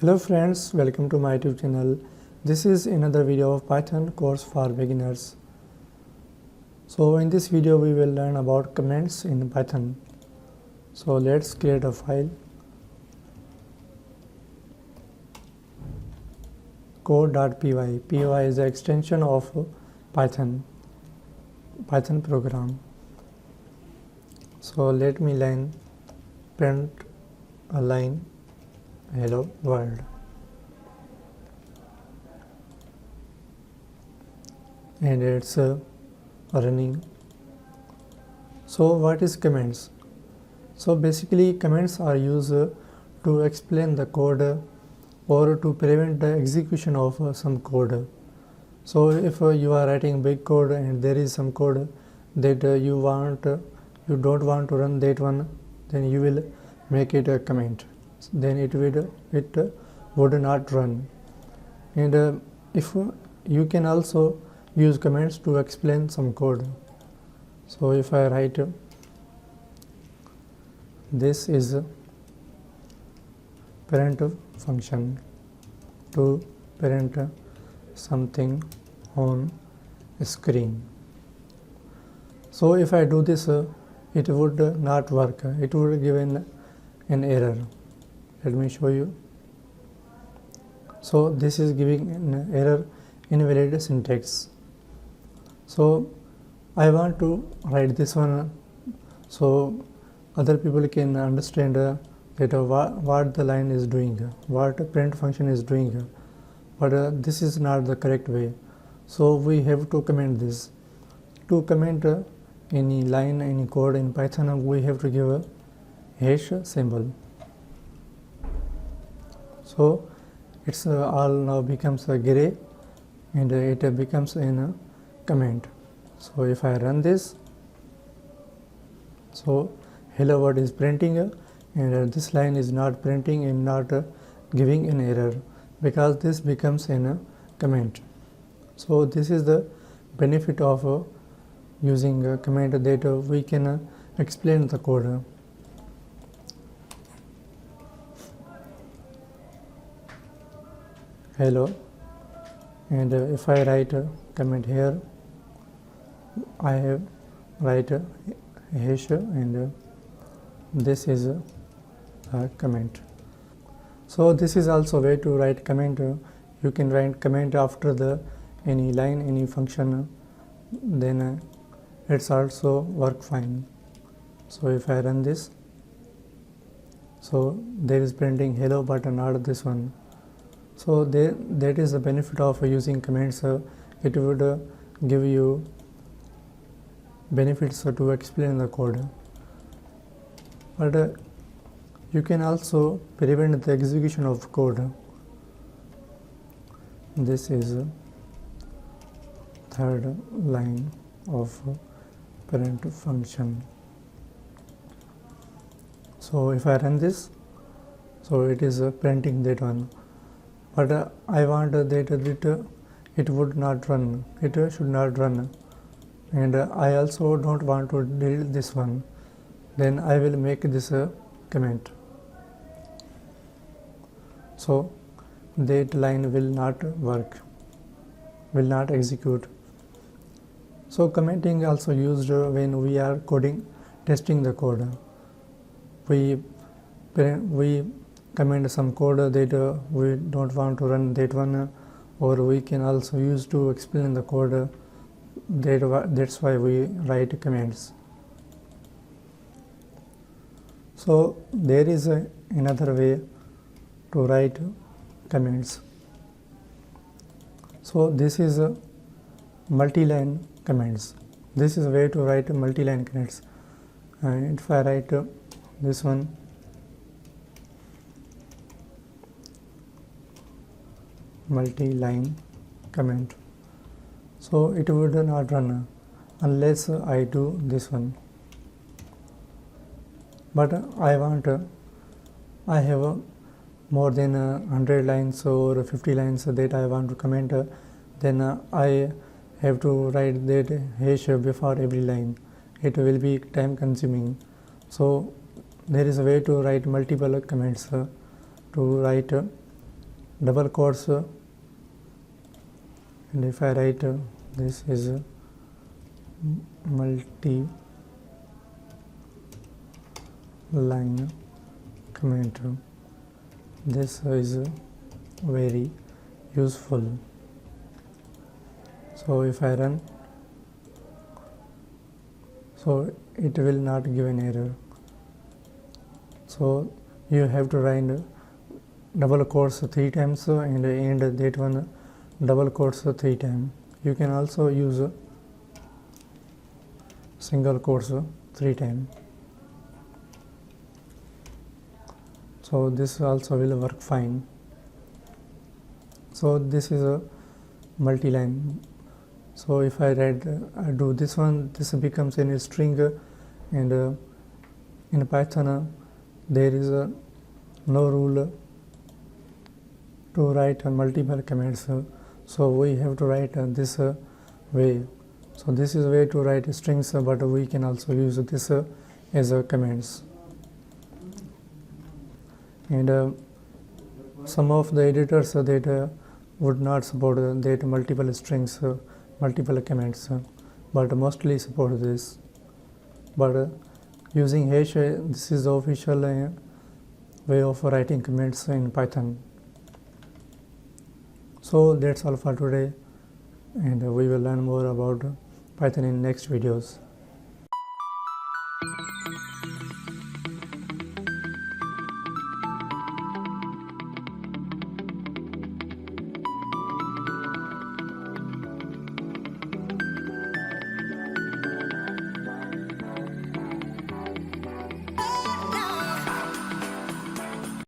Hello friends, welcome to my YouTube channel. This is another video of Python course for beginners. So in this video we will learn about comments in Python. So let's create a file. Code.py. py is the extension of Python program. So let me print a line, hello world. And it's running. So what is comments? So basically comments are used to explain the code or to prevent the execution of some code. So if you are writing big code and there is some code that you don't want to run that one, then you will make it a comment. Then it would not run. And if you can also use comments to explain some code. So if I write this is parent function to parent something on screen. So if I do this, it would not work. It would give an error. Let me show you. So this is giving an error, invalid syntax. So I want to write this one so other people can understand that what the line is doing, what print function is doing, but this is not the correct way. So we have to comment this. To comment any line, any code in Python, we have to give a hash symbol. So it's all now becomes a gray and it becomes in a comment. So if I run this, so hello world is printing and this line is not printing and not giving an error because this becomes in a comment. So this is the benefit of using a comment that we can explain the code. Hello, and if I write a comment here, I have write a hash and this is a comment. So this is also a way to write comment. You can write comment after any line, any function, then it's also work fine. So if I run this, so there is printing hello but not this one. So that is the benefit of using comments. It would give you benefits to explain the code. But you can also prevent the execution of code. This is third line of parent function. So if I run this, so it is printing that one. But I want that it would not run. It should not run. And I also don't want to delete this one. Then I will make this a comment. So that line will not work, will not execute. So commenting also used when we are testing the code. We comment some code that we don't want to run that one, or we can also use to explain the code. That's why we write comments. So there is another way to write comments. So this is multi-line comments. This is a way to write multi-line comments. And if I write this one, multi-line comment, so it would not run unless I do this one. But I have more than 100 lines or 50 lines that I want to comment, then I have to write that hash before every line. It will be time consuming. So there is a way to write multiple comments to write double quotes, and if I write this is multi line comment, this is very useful. So if I run, so it will not give an error. So you have to write double quotes 3 times and end that one double quotes 3 times. You can also use single quotes 3 times. So this also will work fine. So this is a multi-line. So if I do this one, this becomes a string, and in Python there is no rule to write multiple comments. So we have to write this way. So this is a way to write strings, but we can also use this as comments. And some of the editors that would not support that multiple strings, multiple comments, but mostly support this. But using hash, this is the official way of writing comments in Python. So that's all for today, and we will learn more about Python in next videos.